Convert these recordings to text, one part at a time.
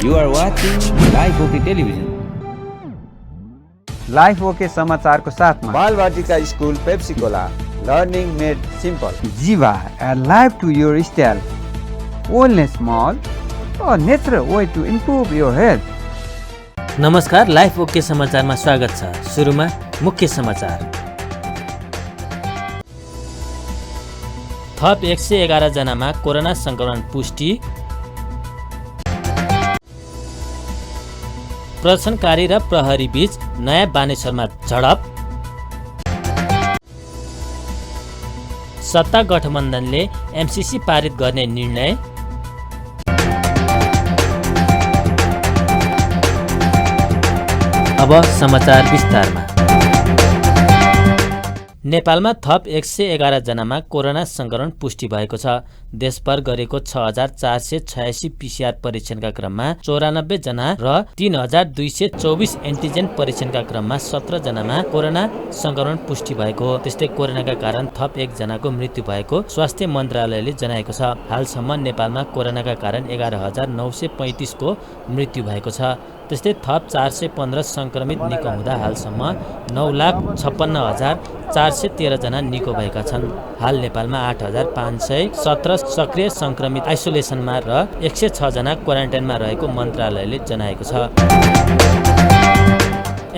You are watching Live OK Television. Life okay समाचारको साथमा Balvatika school Pepsicola learning made simple Jiva add life to your style wellness mall a natural way to improve your health. नमस्कार, life okay समाचारमा स्वागत छ। सुरुमा मुख्य समाचार। थप 111 जनामा कोरोना संक्रमण पुष्टि। प्रदर्शनकारी र प्रहरी बीच नयाँ बानेश्वरमा झडप। सत्ता गठबन्धनले एमसीसी पारित गर्ने निर्णय। अब समाचार विस्तारमा। नेपालमा थप 111 जनामा कोरोना संक्रमण पुष्टि भएको छ। देशभर गरेको 6486 पीसीआर परीक्षणका क्रममा 94 जना र 3224 एन्टिजेन परीक्षणका क्रममा 17 जनामा कोरोना संक्रमण पुष्टि भएको हो। त्यस्तै कोरोनाका कारण थप 1 जनाको मृत्यु भएको स्वास्थ्य मन्त्रालयले जनाएको छ। हालसम्म नेपालमा कोरोनाका कारण 11935 को मृत्यु भएको छ। त्यस्तै थप 415 संक्रमित निको हुँदा हालसम्म 9,56,413 जना निको भएका छन्। हाल नेपालमा 8,517 सक्रिय संक्रमित आइसोलेसनमा र 106 जना क्वारेन्टाइनमा रहेको मन्त्रालयले जनाएको छ।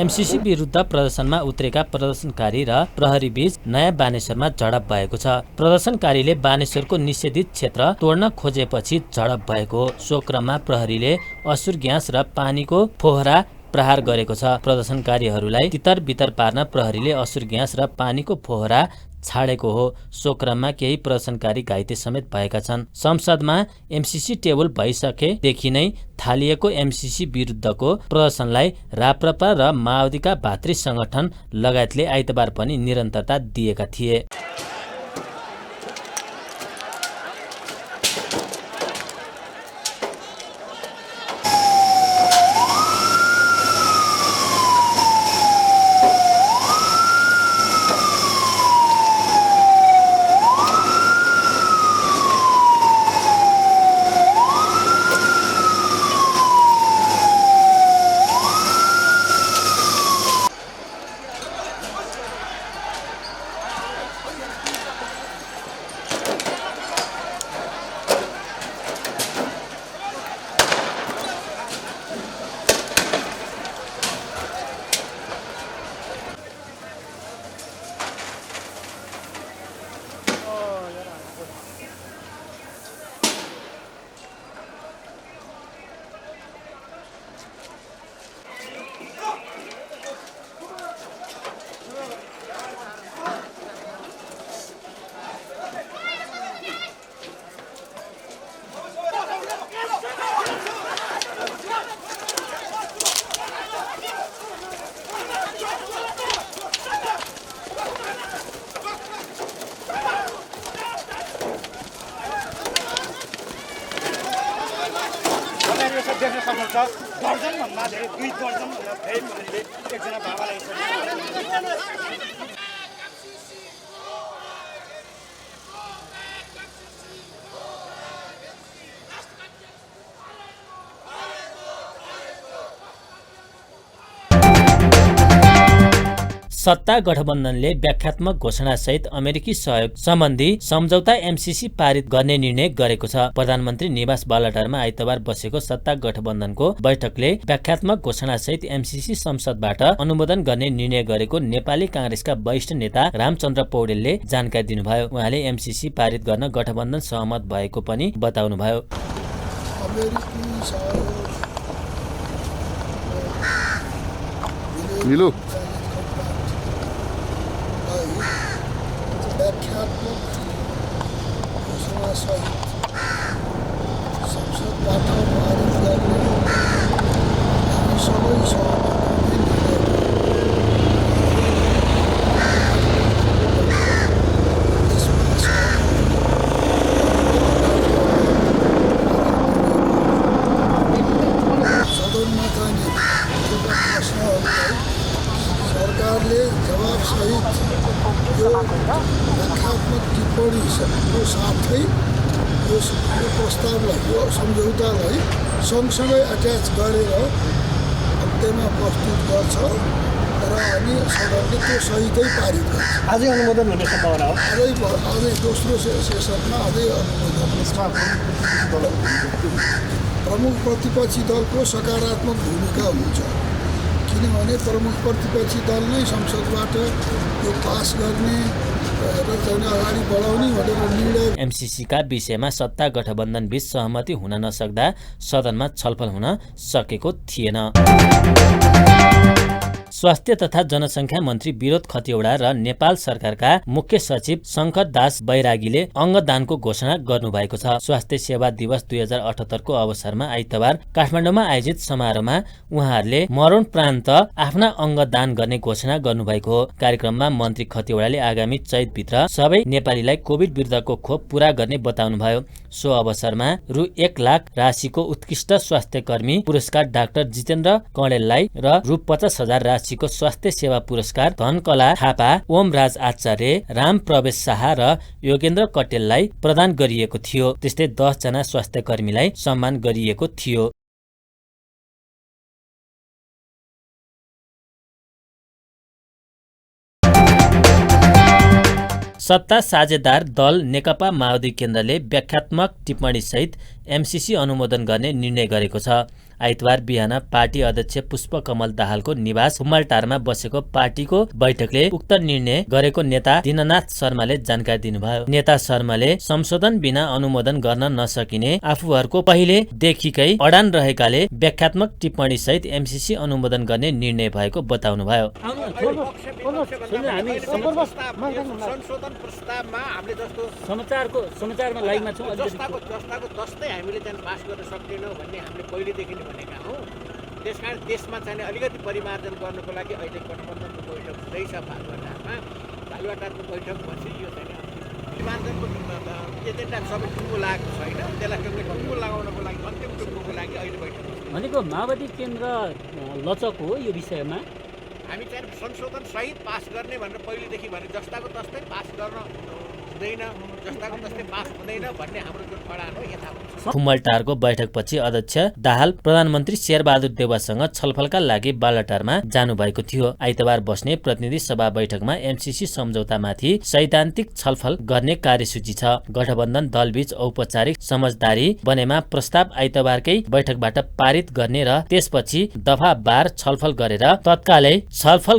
एमसीसी विरुद्ध प्रदर्शनमा उत्रेका प्रदर्शनकारी र प्रहरी बीच नयाँ बानेश्वरमा झडप भएको छ। प्रदर्शनकारीले बानेश्वरको निषेधित क्षेत्र तोड्न खोजेपछि झडप भएको हो। सो क्रममा प्रहरीले असुर ग्यास र पानीको फोहरा प्रहार गरेको छ। प्रदर्शनकारीहरूलाई तितर बितर पार्न प्रहरीले असुर ग्यास र पानीको फोहरा छाडेको हो। सो क्रममा केही प्रदर्शनकारी घाइते समेत भएका छन्। संसदमा एमसीसी टेबल भइसकेदेखि नै थालिएको एमसीसी विरुद्धको प्रदर्शनलाई राप्रपा र माओवादीका भातृ संगठन लगायतले आइतबार पनि निरन्तरता दिएका थिए। देख्न सक्नुहुन्छ दर्जनभन्दा धेरै 2 दर्जनभन्दा धेरै मानिसले एकजना बाबालाई सत्ता गठबन्धनले व्याख्यात्मक घोषणासहित अमेरिकी सहयोग सम्बन्धी सम्झौता एमसीसी पारित गर्ने निर्णय गरेको छ। प्रधानमन्त्री निवास बालटारमा आइतबार बसेको सत्ता गठबन्धनको बैठकले व्याख्यात्मक घोषणासहित एमसीसी संसदबाट अनुमोदन गर्ने निर्णय गरेको नेपाली कांग्रेसका वरिष्ठ नेता रामचन्द्र पौडेलले जानकारी दिनुभयो। उहाँले एमसीसी पारित गर्न गठबन्धन सहमत भएको पनि बताउनुभयो। व्याख्यात्मक घोषणासहित संसदबाट पारित गर्ने हामी सबै सदनमा जाने प्रश्नहरूलाई सरकारले जवाबसहित यो व्याख्यात्मक टिप्पणीको साथै यो प्रस्तावलाई यो सम्झौतालाई सँगसँगै एट्याच गरेर अन्त्यमा प्रस्तुत गर्छ र अनि सदनले त्यो सहितै पारित गर्छ। आजै अनुमोदन हुने सम्भावना हो। अझै दोस्रो सेसनमा अझै अनुमोदन। प्रमुख प्रतिपक्षी दलको सकारात्मक भूमिका हुन्छ, किनभने प्रमुख प्रतिपक्षी दल नै संसदबाट यो पास गर्ने र चाहिँ अगाडि बढाउने भनेर निर्णय। एमसीसीका विषयमा सत्ता गठबन्धन बीच सहमति हुन नसक्दा सदनमा छलफल हुन सकेको थिएन। स्वास्थ्य तथा जनसङ्ख्या मन्त्री विरोध खतिवडा र नेपाल सरकारका मुख्य सचिव शङ्कर दास बैरागीले अङ्गदानको घोषणा गर्नुभएको छ। स्वास्थ्य सेवा दिवस 2078 को अवसरमा आइतबार काठमाडौँमा आयोजित समारोहमा उहाँहरूले मरणोपरान्त आफ्ना अङ्गदान गर्ने घोषणा गर्नुभएको हो। कार्यक्रममा मन्त्री खतिवडाले आगामी चैतभित्र सबै नेपालीलाई कोभिड विरुद्धको खोप पूरा गर्ने बताउनुभयो। सो अवसरमा रु 1 लाख राशिको उत्कृष्ट स्वास्थ्यकर्मी पुरस्कार डाक्टर जितेन्द्र कणेललाई र रु 50,000 राशिको स्वास्थ्य सेवा पुरस्कार धनकला थापा, ओमराज आचार्य, राम प्रवेश शाह र योगेन्द्र कटेललाई प्रदान गरिएको थियो। त्यस्तै 10 जना स्वास्थ्यकर्मीलाई सम्मान गरिएको थियो। सत्ता साझेदार दल नेकपा माओवादी केन्द्रले व्याख्यात्मक टिप्पणी सहित एमसीसी अनुमोदन गर्ने निर्णय गरेको छ। आइतबार बिहान पार्टी अध्यक्ष पुष्पकमल दाहालको निवास हुम्मलटारमा बसेको पार्टीको बैठकले उक्त निर्णय गरेको नेता दीननाथ शर्माले जानकारी दिनुभयो। नेता शर्माले संशोधन बिना अनुमोदन गर्न नसकिने आफूहरूको पहिलेदेखिकै अडान रहेकाले व्याख्यात्मक टिप्पणी सहित एमसीसी अनुमोदन गर्ने निर्णय भएको बताउनुभयो। संशोधन प्रस्तावमा हामीले जस्तो समाचारमा लाइनमा छौं जस्ताको जस्तै हामीले चाहिँ पास गर्न सक्दैनौँ भन्ने हामीले पहिलेदेखि नै भनेका हौँ। त्यसकारण त्यसमा चाहिँ अलिकति परिमार्जन गर्नको लागि अहिले गठबन्धनको बैठक हुँदैछ बालुवाटारमा। बालुवाटारको बैठक पछि यो चाहिँ परिमार्जनको एजेन्डा सबै टुङ्गो लागेको छैन। त्यसलाई टुङ्गो लगाउनको लागि अन्तिम टुङ्गोको लागि अहिले बैठक भनेको माओवादी केन्द्र लचक हो यो विषयमा। हामी चाहिँ संशोधन सहित पास गर्ने भनेर पहिलेदेखि भने जस्ताको तस्तै पास गर्न हुँदैन, जस्ताको तस्तै पास हुँदैन भन्ने हाम्रो जुन अडान हो यथावत छ। हुम्मलटारको बैठकपछि अध्यक्ष दाहाल प्रधानमन्त्री शेरबहादुर देउवासँग छलफलका लागि बालटारमा जानुभएको थियो। आइतबार बस्ने प्रतिनिधि सभा बैठकमा एमसीसी सम्झौतामाथि सैद्धान्तिक छलफल गर्ने कार्यसूची छ। गठबन्धन दलबीच औपचारिक समझदारी बनेमा प्रस्ताव आइतबारकै बैठकबाट पारित गर्ने र त्यसपछि दफावार छलफल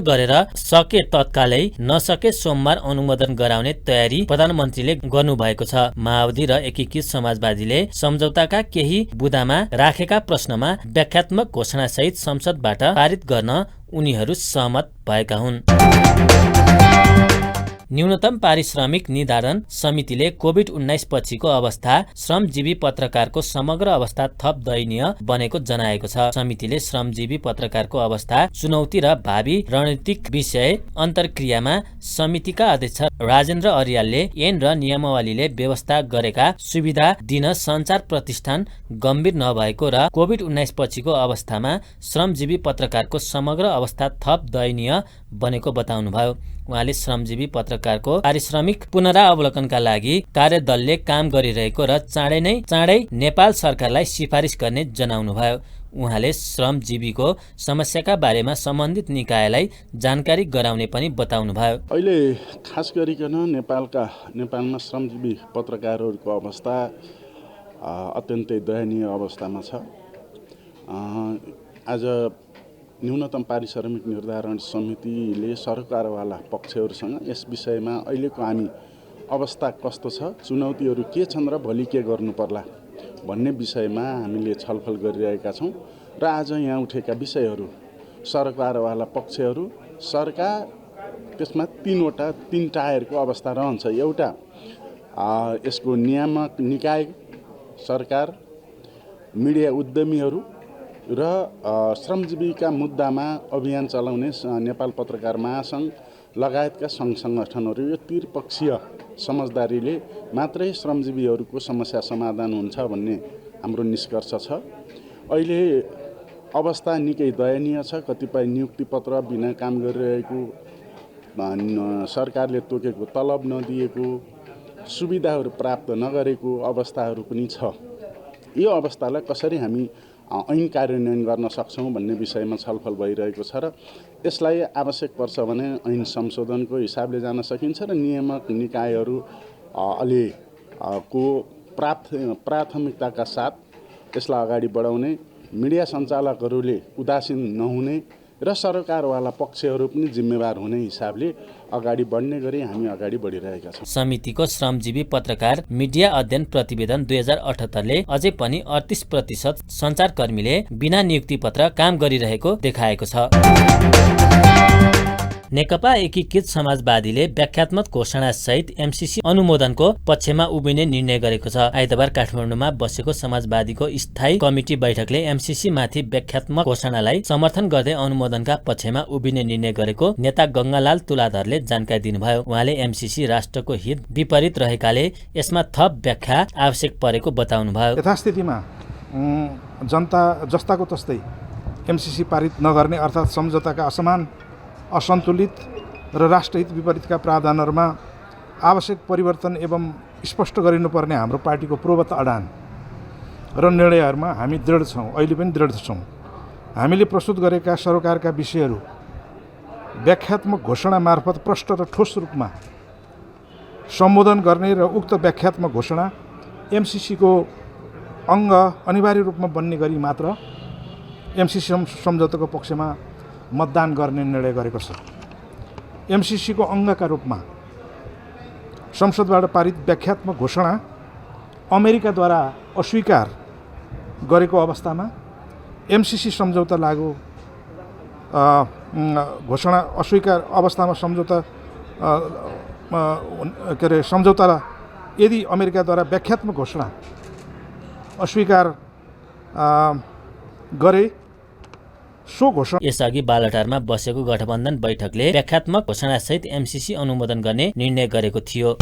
गरेर सके तत्कालै नसके सोमबार अनुमोदन गराउने तयारी प्रधानमन्त्रीले गर्नुभएको छ। माओवादी र एकीकृत समाजवादीले सम्झौताका केही बुँदामा राखेका प्रश्नमा व्याख्यात्मक घोषणासहित संसदबाट पारित गर्न उनीहरू सहमत भएका हुन्। न्यूनतम पारिश्रमिक निर्धारण समितिले कोभिड-19 पछिको अवस्था, श्रमजीवी पत्रकारको समग्र अवस्था थप दयनीय बनेको जनाएको छ। समितिले श्रमजीवी पत्रकारको अवस्था, चुनौती र भावी रणनीतिक विषय अन्तर्क्रियामा समितिका अध्यक्ष राजेन्द्र अर्यालले ऐन र नियमावलीले व्यवस्था गरेका सुविधा दिन सञ्चार प्रतिष्ठान गम्भीर नभएको र कोभिड-19 पछिको अवस्थामा श्रमजीवी पत्रकारको समग्र अवस्था थप दयनीय बनेको बताउनुभयो। उहाँले श्रमजीवी पत्रकारको पारिश्रमिक पुनरावलोकनका लागि कार्यदलले काम गरिरहेको र चाँडै नेपाल सरकारलाई सिफारिस गर्ने जनाउनुभयो। उहाँले श्रमजीवीको समस्याका बारेमा सम्बन्धित निकायलाई जानकारी गराउने पनि बताउनुभयो। अहिले खास गरिकन नेपालमा श्रमजीवी पत्रकारहरूको अवस्था अत्यन्तै दयनीय अवस्थामा छ। आज न्यूनतम पारिश्रमिक निर्धारण समितिले सरकारवाला पक्षहरूसँग यस विषयमा अहिलेको हामी अवस्था कस्तो छ, चुनौतीहरू के छन् र भोलि के गर्नु पर्ला भन्ने विषयमा हामीले छलफल गरिरहेका छौँ। र आज यहाँ उठेका विषयहरू सरकारवाला पक्षहरू, सरकार, त्यसमा तीन टायरको अवस्था रहन्छ। एउटा यसको नियामक निकाय सरकार, मिडिया उद्यमीहरू र श्रमजीवीका मुद्दामा अभियान चलाउने नेपाल पत्रकार महासङ्घ लगायतका सङ्घ सङ्गठनहरू। यो त्रिपक्षीय समझदारीले मात्रै श्रमजीवीहरूको समस्या समाधान हुन्छ भन्ने हाम्रो निष्कर्ष छ। अहिले अवस्था निकै दयनीय छ। कतिपय नियुक्ति पत्र बिना काम गरिरहेको, सरकारले तोकेको तलब नदिएको, सुविधाहरू प्राप्त नगरेको अवस्थाहरू पनि छ। यो अवस्थालाई कसरी हामी ऐन कार्यान्वयन गर्न सक्छौँ भन्ने विषयमा छलफल भइरहेको छ र यसलाई आवश्यक पर्छ भने ऐन संशोधनको हिसाबले जान सकिन्छ र नियामक निकायहरू अलि को प्राथमिकताका साथ यसलाई अगाडि बढाउने, मिडिया सञ्चालकहरूले उदासीन नहुने र सरकारवाला पक्षहरू पनि जिम्मेवार हुने हिसाबले अगाडि बढ्ने गरी हामी अगाडि बढिरहेका छौँ। समितिको श्रमजीवी पत्रकार मिडिया अध्ययन प्रतिवेदन 2078ले अझै पनि 38% सञ्चारकर्मीले बिना नियुक्ति पत्र काम गरिरहेको देखाएको छ। नेकपा एकीकृत समाजवादीले व्याख्यात्मक घोषणा सहित एमसीसी अनुमोदनको पक्षमा उभिने निर्णय गरेको छ। आइतबार काठमाडौँमा बसेको समाजवादीको स्थायी कमिटी बैठकले एमसीसी माथि व्याख्यात्मक घोषणालाई समर्थन गर्दै अनुमोदनका पक्षमा उभिने निर्णय गरेको नेता गंगालाल तुलाधरले जानकारी दिनुभयो। उहाँले एमसीसी राष्ट्रको हित विपरीत रहेकाले यसमा थप व्याख्या आवश्यक परेको बताउनुभयो। यथास्थितिमा जनता जस्ताको तस्तै एमसीसी पारित नगर्ने अर्थात् सम्झौताका असमान, असन्तुलित र राष्ट्रहित विपरीतका प्रावधानहरूमा आवश्यक परिवर्तन एवं स्पष्ट गरिनुपर्ने हाम्रो पार्टीको पूर्वत अडान र निर्णयहरूमा हामी दृढ छौँ। अहिले पनि दृढ छौँ। हामीले प्रस्तुत गरेका सरकारका विषयहरू व्याख्यात्मक घोषणा मार्फत प्रष्ट र ठोस रूपमा सम्बोधन गर्ने र उक्त व्याख्यात्मक घोषणा एमसीसीको अङ्ग अनिवार्य रूपमा बन्ने गरी मात्र एमसीसी सम्झौताको पक्षमा मतदान गर्ने निर्णय गरेको छ। एमसीसीको अङ्गका रूपमा संसदबाट पारित व्याख्यात्मक घोषणा अमेरिकाद्वारा अस्वीकार गरेको अवस्थामा एमसीसी सम्झौता लागू घोषणा अस्वीकार अवस्थामा सम्झौता यदि अमेरिकाद्वारा व्याख्यात्मक घोषणा अस्वीकार गरे सो घोषणा। यसअघि बालटारमा बसेको गठबन्धन बैठकले व्याख्यात्मक घोषणासहित एमसीसी अनुमोदन गर्ने निर्णय गरेको थियो।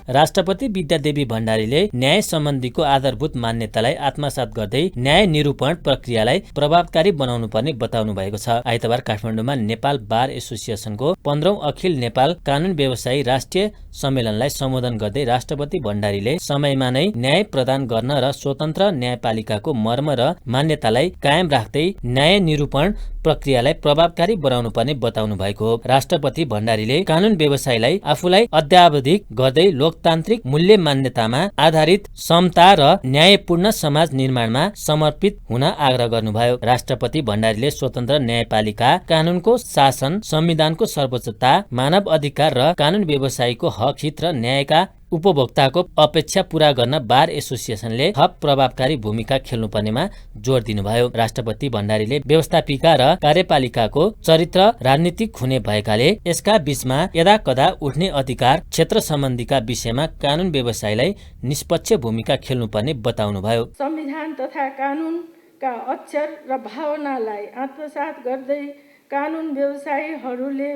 राष्ट्रपति विद्यादेवी भण्डारीले न्याय सम्बन्धीको आधारभूत मान्यतालाई आत्मसात गर्दै न्याय निरूपण प्रक्रियालाई प्रभावकारी बनाउनु पर्ने बताउनु भएको छ। आइतबार काठमाडौँमा नेपाल बार एसोसिएसनको 15औं अखिल नेपाल कानून व्यवसायी राष्ट्रिय सम्मेलनलाई सम्बोधन गर्दै राष्ट्रपति भण्डारीले समयमा नै न्याय प्रदान गर्न र स्वतन्त्र न्यायपालिकाको मर्म र मान्यतालाई कायम राख्दै न्याय निरूपण प्रक्रियालाई प्रभावकारी बनाउनु पर्ने बताउनु भएको हो। राष्ट्रपति भण्डारीले कानून व्यवसायीलाई आफूलाई अद्यावधिक गर्दै लोकतान्त्रिक मूल्य मान्यतामा आधारित समता र न्यायपूर्ण समाज निर्माणमा समर्पित हुन आग्रह गर्नुभयो। राष्ट्रपति भण्डारीले स्वतन्त्र न्यायपालिका, कानूनको शासन, संविधानको सर्वोच्चता, मानव अधिकार र कानून व्यवसायीको हक हित र न्यायका उपभोक्ताको अपेक्षा पूरा गर्न बार एसोसिएसनले थप प्रभावकारी भूमिका खेल्नुपर्नेमा जोड दिनुभयो। राष्ट्रपति भण्डारीले व्यवस्थापिका र कार्यपालिकाको चरित्र राजनीतिक हुने भएकाले यसका बीचमा यदाकदा उठ्ने अधिकार क्षेत्र सम्बन्धीका विषयमा कानून व्यवसायीलाई निष्पक्ष भूमिका खेल्नुपर्ने बताउनुभयो। संविधान तथा कानूनका अक्षर र भावनालाई आत्मसात गर्दै कानून व्यवसायीहरूले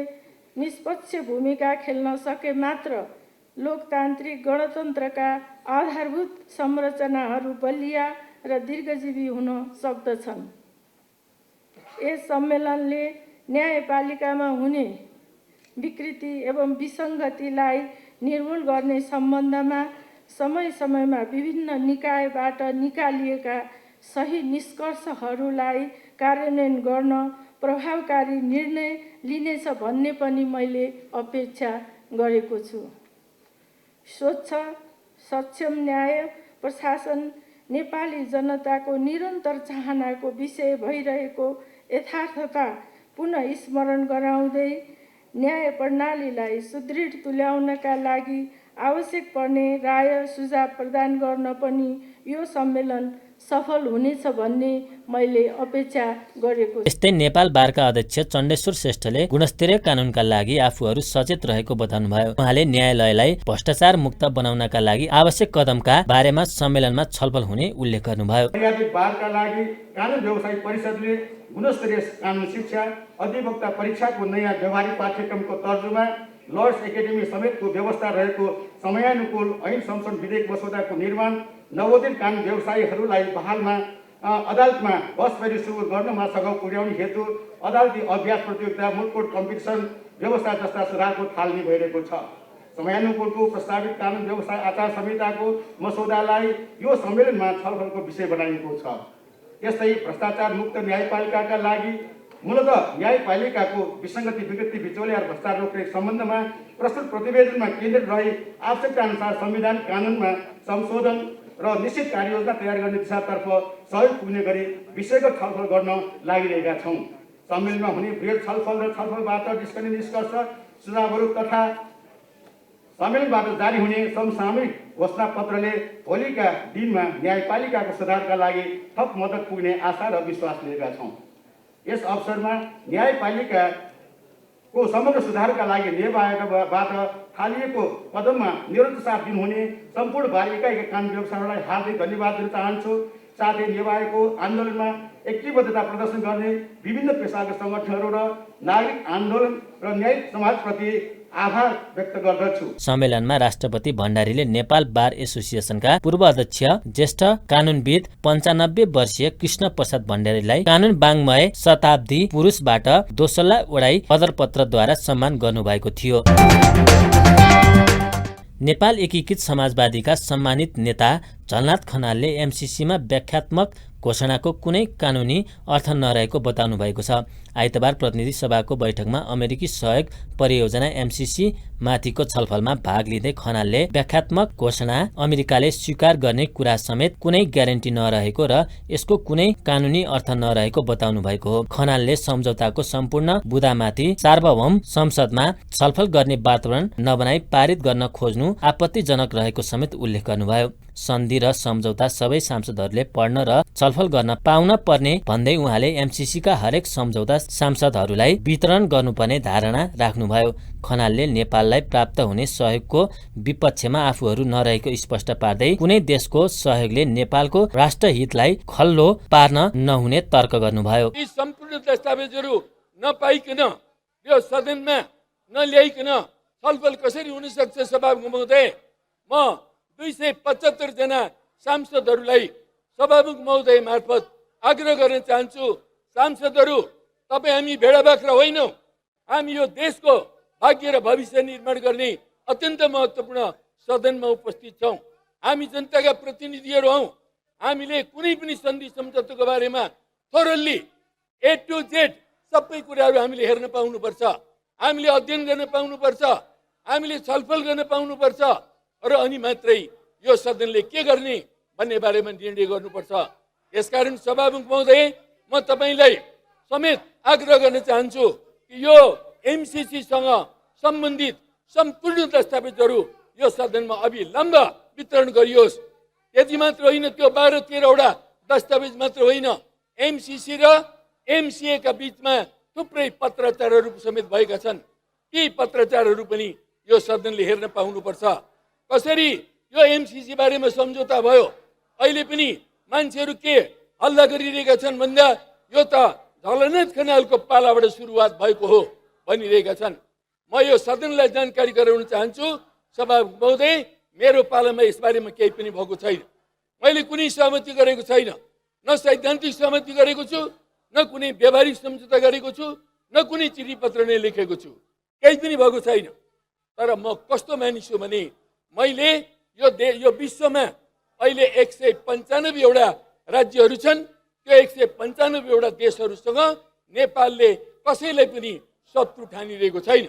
निष्पक्ष भूमिका खेल्न सके मात्र लोकतान्त्रिक गणतन्त्रका आधारभूत संरचनाहरू बलिया र दीर्घजीवी हुन सक्दछन्। यस सम्मेलनले न्यायपालिकामा हुने विकृति एवं विसङ्गतिलाई निर्मूल गर्ने सम्बन्धमा समय समयमा विभिन्न निकायबाट निकालिएका सही निष्कर्षहरूलाई कार्यान्वयन गर्न प्रभावकारी निर्णय लिनेछ भन्ने पनि मैले अपेक्षा गरेको छु। स्वच्छ सक्षम न्याय प्रशासन नेपाली जनताको निरन्तर चाहनाको विषय भइरहेको यथार्थता पुनः स्मरण गराउँदै न्याय प्रणालीलाई सुदृढ तुल्याउनका लागि आवश्यक पर्ने राय सुझाव प्रदान गर्न पनि यो सम्मेलन सफल हुनेछ भन्ने मैले अपेक्षा गरेको छु। यस्तै नेपाल बारका अध्यक्ष चण्डेश्वर श्रेष्ठले गुणस्तरीय कानूनका लागि आफूहरू सचेत रहेको बताउनुभयो। उहाँले न्यायालयलाई भ्रष्टाचार मुक्त बनाउनका लागि आवश्यक कदमका बारेमा सम्मेलनमा छलफल हुने उल्लेख गर्नुभयो। बारका लागि कानून व्यवसायी परिषदले गुणस्तरीय कानून शिक्षा, अधिवक्ता परीक्षाको नयाँ व्यवहारिक पाठ्यक्रमको तर्जुमा, लयर्स एकाडेमी समेतको व्यवस्था रहेको समयानुकूल ऐन संशोधन विधेयक मसौदाको निर्माण, नवोदित कानून व्यवसायीहरूलाई बहालमा अदालतमा बस फेरी सुरु गर्नमा सघाउ पुर्याउने हेतु अदालती अभ्यास प्रतियोगिता, मुलकोट कम्पिटिसन व्यवस्था जस्ता सुधारको थालनी भइरहेको छ। समयानुकूलको प्रस्तावित कानुन व्यवस्था आचार संहिताको मसौदालाई यो सम्मेलनमा छलफलको विषय बनाइएको छ। यस्तै भ्रष्टाचार मुक्त न्यायपालिकाका लागि मूलतः न्यायपालिकाको विसङ्गति विकृति बिचौलिया र भ्रष्टाचार रोक्ने सम्बन्धमा प्रस्तुत प्रतिवेदनमा केन्द्रित रही आवश्यकता अनुसार संविधान कानुनमा संशोधन र निश्चित कार्ययोजना तयार गर्ने दिशातर्फ सहयोग पुग्ने गरी विषयगत छलफल गर्न लागिरहेका छौँ। सम्मेलनमा हुने बृहत छलफल र छलफलबाट निस्कने निष्कर्ष सुझावहरू तथा सम्मेलनबाट जारी हुने समसामयिक घोषणापत्रले भोलिका दिनमा न्यायपालिकाको सुधारका लागि थप मद्दत पुग्ने आशा र विश्वास लिएका छौँ। यस अवसरमा न्यायपालिकाको समग्र सुधारका लागि नियोगबाट थालिएको कदममा निरन्तर साथ दिनुहुने सम्पूर्ण बार इकाइका कानुन व्यवसायलाई हार्दिक धन्यवाद दिन चाहन्छु। साथै नियोगको आन्दोलनमा एक्टिबद्धता प्रदर्शन गर्ने विभिन्न पेसागत सङ्गठनहरू र नागरिक आन्दोलन र न्यायिक समाजप्रति आभार व्यक्त गर्दछु। सम्मेलनमा राष्ट्रपति भण्डारीले नेपाल बार एसोसिएसनका पूर्व अध्यक्ष ज्येष्ठ कानुनविद 95 वर्षीय कृष्ण प्रसाद भण्डारीलाई कानुन वाङ्मय शताब्दी पुरुषबाट दोसल्ला ओडाई पदरपत्रद्वारा सम्मान गर्नुभएको थियो। नेपाल एकीकृत समाजवादीका सम्मानित नेता झलनाथ खनालले एमसीसीमा व्याख्यात्मक घोषणाको कुनै कानुनी अर्थ नरहेको बताउनु भएको छ। आइतबार प्रतिनिधि सभाको बैठकमा अमेरिकी सहयोग परियोजना एमसीसी माथिको छलफलमा भाग लिँदै खनालले व्याख्यात्मक घोषणा अमेरिकाले स्वीकार गर्ने कुरा समेत कुनै ग्यारेन्टी नरहेको र यसको कुनै कानुनी अर्थ नरहेको बताउनु भएको हो। खनालले सम्झौताको सम्पूर्ण बुदामाथि सार्वभौम संसदमा छलफल गर्ने वातावरण नबनाई पारित गर्न खोज्नु आपत्तिजनक रहेको समेत उल्लेख गर्नुभयो। सन्धि र सम्झौता सबै सांसदहरूले पढ्न र छलफल गर्न पाउन पर्ने भन्दै उहाँले एमसीसीका हरेक सम्झौता सांसदहरूलाई वितरण गर्नुपर्ने धारणा राख्नुभयो। खनालले नेपाललाई प्राप्त हुने सहयोगको विपक्षमा आफूहरू नरहेको स्पष्ट पार्दै कुनै देशको सहयोगले नेपालको राष्ट्रहितलाई खल्लो पार्न नहुने तर्क गर्नुभयो। यी सम्पूर्ण दस्तावेजहरू नपाइकन यो सदनमा नल्याइकन छलफल कसरी हुन सक्छ? सभामुख महोदय, म 275 जना सांसदहरूलाई सभामुख महोदय मार्फत आग्रह गर्न चाहन्छु। सांसदहरू, तपाईँ हामी भेडा बाख्रा होइनौँ। हामी यो देशको भाग्य र भविष्य निर्माण गर्ने अत्यन्त महत्त्वपूर्ण सदनमा उपस्थित छौँ। हामी जनताका प्रतिनिधिहरू हौँ। हामीले कुनै पनि सन्धि सम्झौताको बारेमा थोरल्ली A to Z सबै कुराहरू हामीले हेर्न पाउनुपर्छ। हामीले अध्ययन गर्न पाउनुपर्छ। हामीले छलफल गर्न पाउनुपर्छ र अनि मात्रै यो सदनले के गर्ने भन्ने बारेमा निर्णय गर्नुपर्छ। यसकारण सभामुख महोदय, म तपाईँलाई समेत आग्रह गर्न चाहन्छु कि यो एमसीसीसँग सम्बन्धित सम्पूर्ण दस्तावेजहरू यो सदनमा अविलम्ब वितरण गरियोस्। यति मात्र होइन, त्यो 12-13वटा दस्तावेज मात्र होइन, एमसीसी र एमसीएका बीचमा थुप्रै पत्राचारहरू समेत भएका छन्। ती पत्राचारहरू पनि यो सदनले हेर्न पाउनुपर्छ। कसरी यो एमसीसी बारेमा सम्झौता भयो? अहिले पनि मान्छेहरू के हल्ला गरिरहेका छन् भन्दा यो त झलनाथ खनालको पालाबाट सुरुवात भएको हो भनिरहेका छन्। म यो सदनलाई जानकारी गराउन चाहन्छु। सभामुख महोदय, मेरो पालामा यसबारेमा केही पनि भएको छैन। मैले कुनै सहमति गरेको छैन, न सैद्धान्तिक सहमति गरेको छु, न कुनै व्यावहारिक सम्झौता गरेको छु, न कुनै चिठी पत्र नै लेखेको छु। केही पनि भएको छैन। तर म कस्तो मानिस हो भने मैले यो विश्वमा अहिले 195वटा राज्यहरू छन्। त्यो 195वटा देशहरूसँग नेपालले कसैलाई पनि शत्रु ठानिरहेको छैन।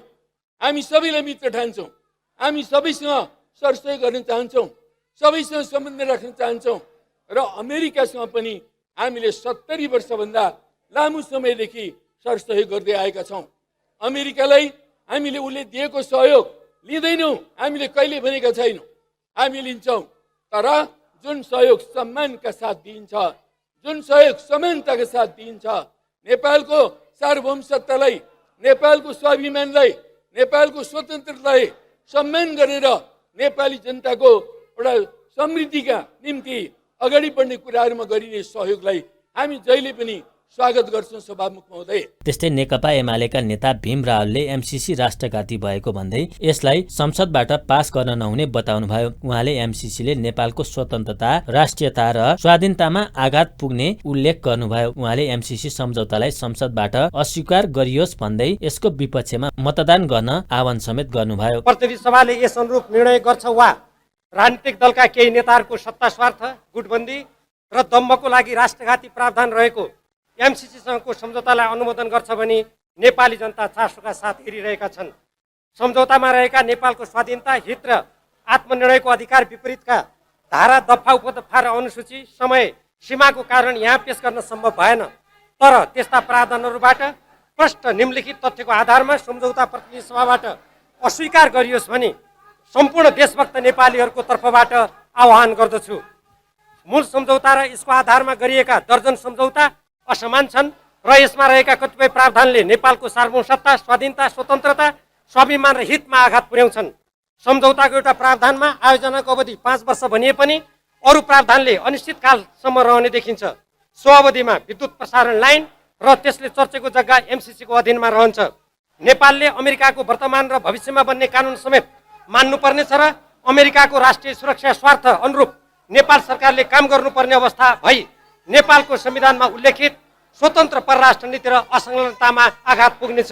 हामी सबैलाई मित्र ठान्छौँ। हामी सबैसँग सरसहयोग गर्न चाहन्छौँ, सबैसँग सम्बन्ध राख्न चाहन्छौँ र अमेरिकासँग पनि हामीले 70 वर्षभन्दा लामो समयदेखि सरसहयोग गर्दै आएका छौँ। अमेरिकालाई हामीले उसले दिएको सहयोग लिँदैनौँ, हामीले कहिले भनेका छैनौँ। हामी लिन्छौँ, तर जुन सहयोग सम्मानका साथ दिइन्छ, जुन सहयोग समानताका साथ दिइन्छ, नेपालको सार्वभौमसत्तालाई, नेपालको स्वाभिमानलाई, नेपालको स्वतन्त्रतालाई सम्मान गरेर नेपाली जनताको एउटा समृद्धिका निम्ति अगाडि बढ्ने कुराहरूमा गरिने सहयोगलाई हामी जहिले पनि स्वागत गर्छौँ सभामुख महोदय। त्यस्तै नेकपा एमालेका नेता भीम रावलले एमसीसी राष्ट्रघाती भएको भन्दै यसलाई संसदबाट पास गर्न नहुने बताउनुभयो। उहाँले एमसीसीले नेपालको स्वतन्त्रता, राष्ट्रियता र स्वाधीनतामा आघात पुग्ने उल्लेख गर्नुभयो। उहाँले एमसीसी सम्झौतालाई संसदबाट अस्वीकार गरियोस् भन्दै यसको विपक्षमा मतदान गर्न आह्वान समेत गर्नुभयो। प्रतिनिधि सभाले यस अनुरूप निर्णय गर्छ वा राजनीतिक दलका केही नेताहरूको सत्ता स्वार्थ, गुटबन्दी र दम्भको लागि राष्ट्रघाती प्रावधान रहेको एमसीसीसँगको सम्झौतालाई अनुमोदन गर्छ भनी नेपाली जनता चासोका साथ हेरिरहेका छन्। सम्झौतामा रहेका नेपालको स्वाधीनता, हित र आत्मनिर्णयको अधिकार विपरीतका धारा, दफा, उपदफा र अनुसूची समय सीमाको कारण यहाँ पेश गर्न सम्भव भएन। तर त्यस्ता प्रावधानहरूबाट प्रष्ट निम्नलिखित तथ्यको आधारमा सम्झौता प्रतिनिधि सभाबाट अस्वीकार गरियोस् भनी सम्पूर्ण देशभक्त नेपालीहरूको तर्फबाट आह्वान गर्दछु। मूल सम्झौता र यसको आधारमा गरिएका दर्जन सम्झौता असमान छन् र यसमा रहेका कतिपय प्रावधानले नेपालको सार्वभौमसत्ता, स्वाधीनता, स्वतन्त्रता, स्वाभिमान र हितमा आघात पुर्याउँछन्। सम्झौताको एउटा प्रावधानमा आयोजनाको अवधि 5 वर्ष भनिए पनि अरू प्रावधानले अनिश्चितकालसम्म रहने देखिन्छ। सो अवधिमा विद्युत प्रसारण लाइन र त्यसले चर्चेको जग्गा एमसीसीको अधीनमा रहन्छ। नेपालले अमेरिकाको वर्तमान र भविष्यमा बन्ने कानुन समेत मान्नुपर्नेछ र अमेरिकाको राष्ट्रिय सुरक्षा स्वार्थ अनुरूप नेपाल सरकारले काम गर्नुपर्ने अवस्था भई नेपालको संविधानमा उल्लेखित स्वतन्त्र परराष्ट्र नीति र असंलग्नतामा आघात पुग्नेछ।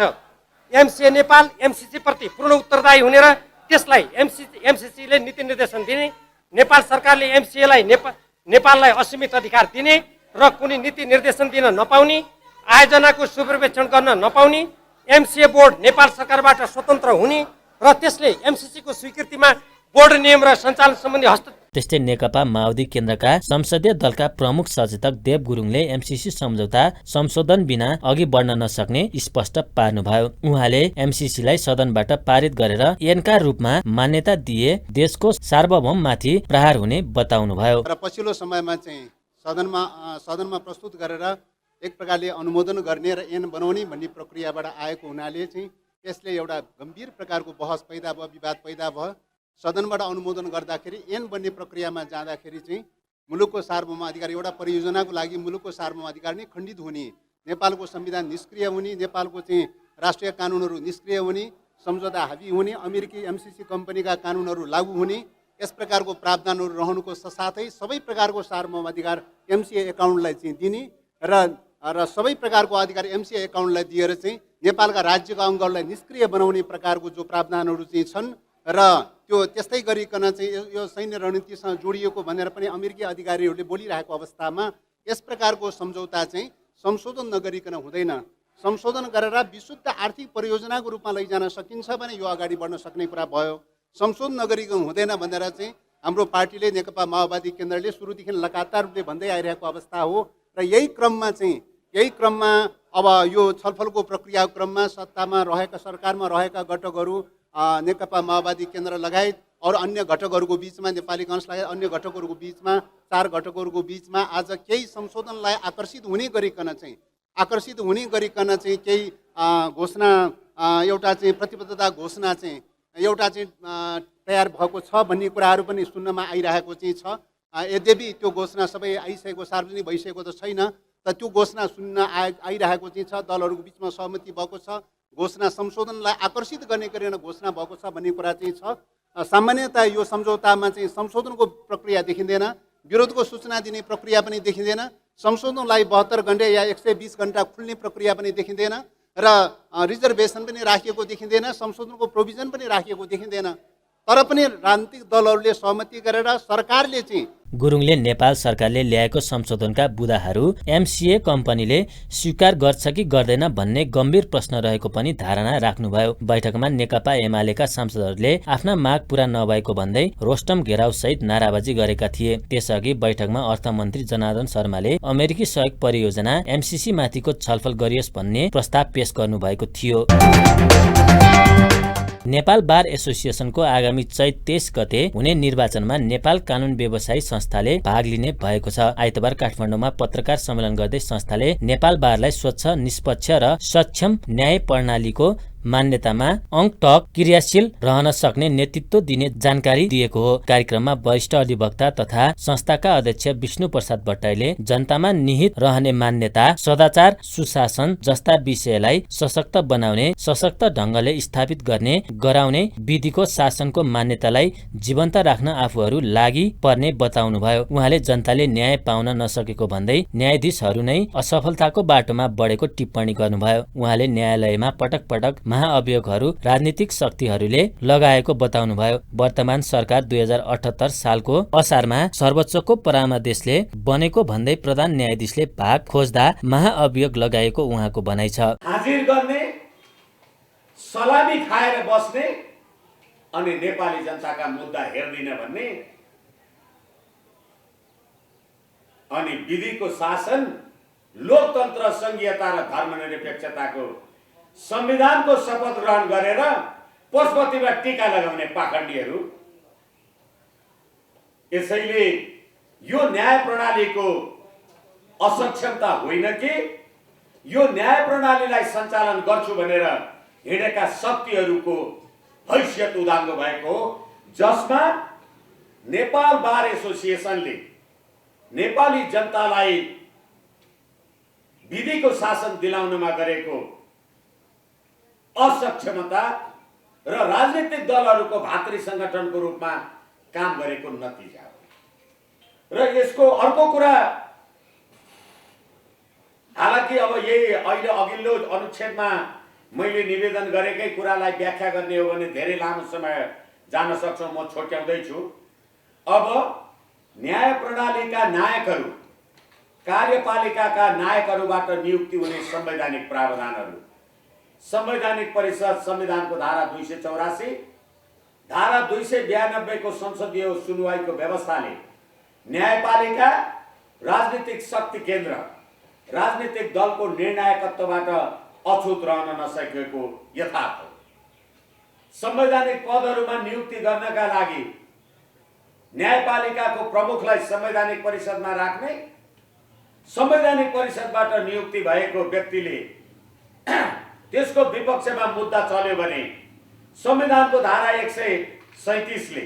एमसीए नेपाल एमसीसी प्रति पूर्ण उत्तरदायी हुने र त्यसलाई एमसीसीले नीति निर्देशन दिने, नेपाल सरकारले एमसीएलाई नेपाललाई असीमित अधिकार दिने र कुनै नीति निर्देशन दिन नपाउने, आयोजनाको सुपर्भिजन गर्न नपाउने, एमसीए बोर्ड नेपाल सरकारबाट स्वतन्त्र हुने र त्यसले एमसीसीको स्वीकृतिमा बोर्ड नियम र सञ्चालन सम्बन्धी हस्तक्षेप। त्यस्तै नेकपा माओवादी केन्द्रका संसदीय दलका प्रमुख सचेतक देव गुरुङले एमसीसी सम्झौता संशोधन बिना अघि बढ्न नसक्ने स्पष्ट पार्नुभयो। उहाँले एमसीसीलाई सदनबाट पारित गरेर ऐनका रूपमा मान्यता दिए देशको सार्वभौममाथि प्रहार हुने बताउनुभयो। र पछिल्लो समयमा चाहिँ सदनमा प्रस्तुत गरेर एक प्रकारले अनुमोदन गर्ने र ऐन बनाउने भन्ने प्रक्रियाबाट आएको हुनाले चाहिँ यसले एउटा गम्भीर प्रकारको बहस पैदा भयो, विवाद पैदा भयो। सदनबाट अनुमोदन गर्दाखेरि ऐन बन्ने प्रक्रियामा जाँदाखेरि चाहिँ मुलुकको सार्वभौम अधिकार, एउटा परियोजनाको लागि मुलुकको सार्वभौम अधिकार नै खण्डित हुने, नेपालको संविधान निष्क्रिय हुने, नेपालको चाहिँ राष्ट्रिय कानुनहरू निष्क्रिय हुने, सम्झौता हावी हुने, अमेरिकी एमसीसी कम्पनीका कानुनहरू लागू हुने, यस प्रकारको प्रावधानहरू रहनुको साथै सबै प्रकारको सार्वभौम अधिकार एमसीए एकाउन्टलाई चाहिँ दिने र सबै प्रकारको अधिकार एमसीए एकाउन्टलाई दिएर चाहिँ नेपालका राज्यका अङ्गहरूलाई निष्क्रिय बनाउने प्रकारको जो प्रावधानहरू चाहिँ छन् र त्यो त्यस्तै गरिकन चाहिँ यो सैन्य रणनीतिसँग जोडिएको भनेर पनि अमेरिकी अधिकारीहरूले बोलिरहेको अवस्थामा यस प्रकारको सम्झौता चाहिँ संशोधन नगरिकन हुँदैन। संशोधन गरेर विशुद्ध आर्थिक परियोजनाको रूपमा लैजान सकिन्छ भने यो अगाडि बढ्न सक्ने कुरा भयो। संशोधन नगरिकन हुँदैन भनेर चाहिँ हाम्रो पार्टीले नेकपा माओवादी केन्द्रले सुरुदेखि लगातार रूपले भन्दै आइरहेको अवस्था हो र यही क्रममा अब यो छलफलको प्रक्रियाको क्रममा सत्तामा रहेका, सरकारमा रहेका घटकहरू नेकपा माओवादी केन्द्र लगायत अरू अन्य घटकहरूको बिचमा, नेपाली काङ्ग्रेस लगायत अन्य घटकहरूको बिचमा, 4 घटकहरूको बिचमा आज केही संशोधनलाई आकर्षित हुने गरिकन चाहिँ केही घोषणा, एउटा चाहिँ प्रतिबद्धता घोषणा चाहिँ एउटा चाहिँ तयार भएको छ भन्ने कुराहरू पनि सुन्नमा आइरहेको चाहिँ छ। यद्यपि त्यो घोषणा सबै आइसकेको, सार्वजनिक भइसकेको त छैन, तर त्यो घोषणा सुन्न आइरहेको चाहिँ छ। दलहरूको बिचमा सहमति भएको छ, घोषणा संशोधनलाई आकर्षित गर्ने गरेर घोषणा भएको छ भन्ने कुरा चाहिँ छ। सामान्यतः यो सम्झौतामा चाहिँ संशोधनको प्रक्रिया देखिँदैन, विरोधको सूचना दिने प्रक्रिया पनि देखिँदैन, संशोधनलाई 72 घण्टा या 120 घण्टा खुल्ने प्रक्रिया पनि देखिँदैन र रिजर्भेसन पनि राखिएको देखिँदैन, संशोधनको प्रोभिजन पनि राखिएको देखिँदैन। तर पनि राजनीतिक दलहरूले सहमति गरेर सरकारले चाहिँ गुरुङले नेपाल सरकारले ल्याएको संशोधनका बुदाहरू एमसीए कम्पनीले स्वीकार गर्छ कि गर्दैन भन्ने गम्भीर प्रश्न रहेको पनि धारणा राख्नुभयो। बैठकमा नेकपा एमालेका सांसदहरूले आफ्ना माग पूरा नभएको भन्दै रोस्टम घेराउ सहित नाराबाजी गरेका थिए। त्यसअघि बैठकमा अर्थमन्त्री जनार्दन शर्माले अमेरिकी सहयोग परियोजना एमसीसी माथिको छलफल गरियोस् भन्ने प्रस्ताव पेश गर्नुभएको थियो। नेपाल बार एसोसिएसनको आगामी चैत 23 गते हुने निर्वाचनमा नेपाल कानुन व्यवसायी संस्थाले भाग लिने भएको छ। आइतबार काठमाडौँमा पत्रकार सम्मेलन गर्दै संस्थाले नेपाल बारलाई स्वच्छ, निष्पक्ष र सक्षम न्याय प्रणालीको मान्यतामा अङ्कटक क्रियाशील रहन सक्ने नेतृत्व दिने जानकारी दिएको हो। कार्यक्रममा वरिष्ठ अधिवक्ता तथा संस्थाका अध्यक्ष विष्णु प्रसाद भट्टराईले जनतामा निहित रहने मान्यता, सदाचार, सुशासन जस्ता विषयलाई सशक्त बनाउने, सशक्त ढङ्गले स्थापित गर्ने, गराउने, विधिको शासनको मान्यतालाई जीवन्त राख्न आफूहरू लागि पर्ने बताउनुभयो। उहाँले जनताले न्याय पाउन नसकेको भन्दै न्यायाधीशहरू नै असफलताको बाटोमा बढेको टिप्पणी गर्नुभयो। उहाँले न्यायालयमा पटक पटक महाअभियोगहरू राजनीतिक शक्तिहरूले लगाएको बताउनुभयो। वर्तमान सरकार 2078 सालको असारमा सर्वोच्चको परामर्शले बनेको भन्दै प्रधान न्यायाधीशले भाग खोज्दा महाअभियोग लगाएको उहाँको भनाइ छ। हाजिर गर्ने, सलामी खाएर बस्ने अनि नेपाली जनताका मुद्दा हेर्दिन भन्ने अनि विधिको शासन, लोकतन्त्र, संघीयता र धर्मनिरपेक्षताको संविधानको शपथ ग्रहण गरेर पशुपतिमा टीका लगाउने पाखण्डीहरू। यसैले यो न्याय प्रणालीको असक्षमता होइन कि यो न्याय प्रणालीलाई सञ्चालन गर्छु भनेर हिँडेका शक्तिहरूको हैसियत उदाङ्गो भएको हो, जसमा नेपाल बार एसोसिएसनले नेपाली जनतालाई विधिको शासन दिलाउनमा गरेको असक्षमता र राजनीतिक दलहरूको भातृ संगठनको रूपमा काम गरेको नतिजा हो। र यसको अर्को कुरा, हालाकि अब यही अहिले अघिल्लो अनुच्छेदमा मैले निवेदन गरेकै कुरालाई व्याख्या गर्ने हो भने धेरै लामो समय जान सक्छौँ, म छोट्याउँदैछु। अब न्याय प्रणालीका नायकहरू, कार्यपालिकाका नायकहरूबाट नियुक्ति हुने संवैधानिक प्रावधानहरू, संवैधानिक परिषद संविधानको धारा 284, धारा 292 को संसदीय सुनवाईको व्यवस्थाले न्यायपालिका राजनीतिक शक्ति केन्द्र, राजनीतिक दलको निर्णायकत्वबाट अछुत रहन नसकेको यथार्थ हो। संवैधानिक पदहरूमा नियुक्ति गर्नका लागि न्यायपालिकाको प्रमुखलाई संवैधानिक परिषदमा राख्ने, संवैधानिक परिषदबाट नियुक्ति भएको व्यक्तिले त्यसको विपक्षमा मुद्दा चल्यो भने संविधानको धारा 137 ले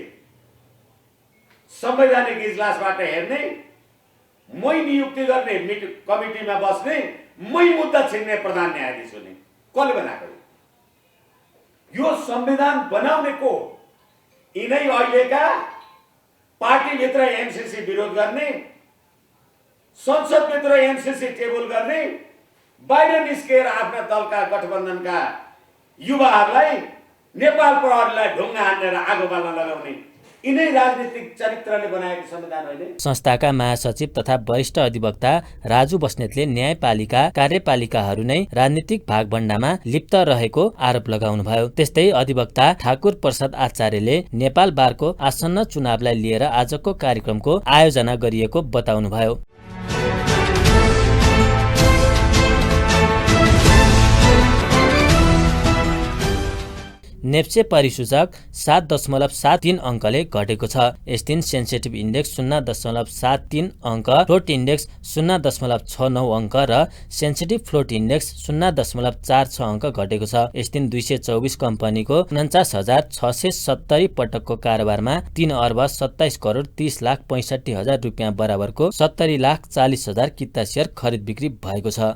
संवैधानिक इजलासबाट हेर्ने, मै नियुक्ति गर्ने कमिटीमा बस्ने, मै मुद्दा छिन्ने प्रधान न्यायाधीश हुने। कसले बनाएको? यो संविधान बनाउने को? यिनै अहिलेका पार्टीभित्र एमसीसी विरोध गर्ने, संसदभित्र एमसीसी टेबल गर्ने, बाहिर निस्केर आफ्ना दलका गठबन्धनका युवाहरूलाई नेपाल प्रहरीलाई ढुङ्गा हानेर आगो बाल्न लगाउने यिनै राजनीतिक चरित्रले बनाएको संविधान होइन। संस्थाका महासचिव तथा वरिष्ठ अधिवक्ता राजु बस्नेतले न्यायपालिका कार्यपालिकाहरू नै राजनीतिक भागभण्डामा लिप्त रहेको आरोप लगाउनुभयो। त्यस्तै अधिवक्ता ठाकुर प्रसाद आचार्यले नेपाल बारको आसन्न चुनावलाई लिएर आजको कार्यक्रमको आयोजना गरिएको बताउनुभयो। नेप्से परिसूचक 7.73 अङ्कले घटेको छ। यस दिन सेन्सिटिभ इन्डेक्स 0.73 अङ्क, फ्लोट इन्डेक्स 0.69 अङ्क र सेन्सिटिभ फ्लोट इन्डेक्स 0.46 अङ्क घटेको छ। यस दिन 224 कम्पनीको 49,670 पटकको कारोबारमा 3 अर्ब 27 करोड 30 लाख 65 हजार रुपियाँ बराबरको 70 लाख 40 हजार किता सेयर खरिद बिक्री भएको छ।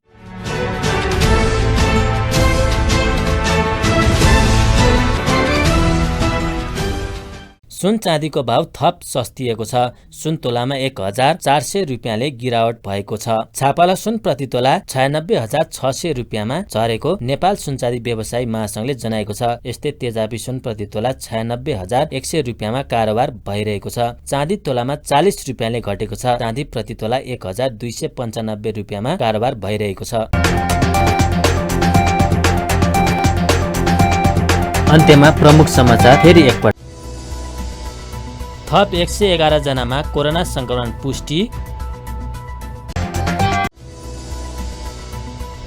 सुन चाँदीको भाव थप सस्तिएको छ। सुन तोलामा 1,400 रुपियाँले गिरावट भएको छ। छापाला सुन प्रति तोला 96,600 रुपियाँमा झरेको नेपाल सुनचाँदी व्यवसायी महासंघले जनाएको छ। यस्तै तेजाबी सुन प्रति तोला 96,100 रुपियाँमा कारोबार भइरहेको छ। चाँदी तोलामा 40 रुपियाँले घटेको छ। चाँदी प्रति तोला 1,295 रुपियाँमा कारोबार भइरहेको छ। अन्त्यमा प्रमुख समाचार फेरि एकपटक। थप 111 जनामा कोरोना संक्रमण पुष्टि।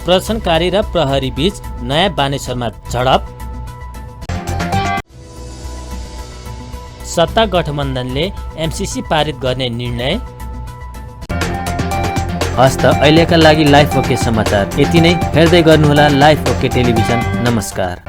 प्रदर्शनकारी र प्रहरी बीच नयाँ बानेश्वरमा झडप। सत्ता गठबन्धनले एमसीसी पारित गर्ने निर्णय। हस्त अहिलेका लागि लाइफ ओके समाचार यति नै। हेर्दै गर्नुहोला लाइफ ओके टेलिभिजन। नमस्कार।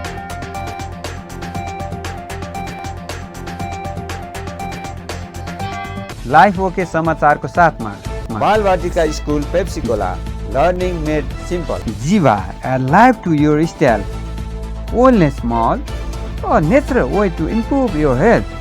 लाइफ ओके समाचारको साथमा Balvatika school Pepsicola, learning made simple. Jiva, a life to your style. Wellness Mall, a natural way to improve your health.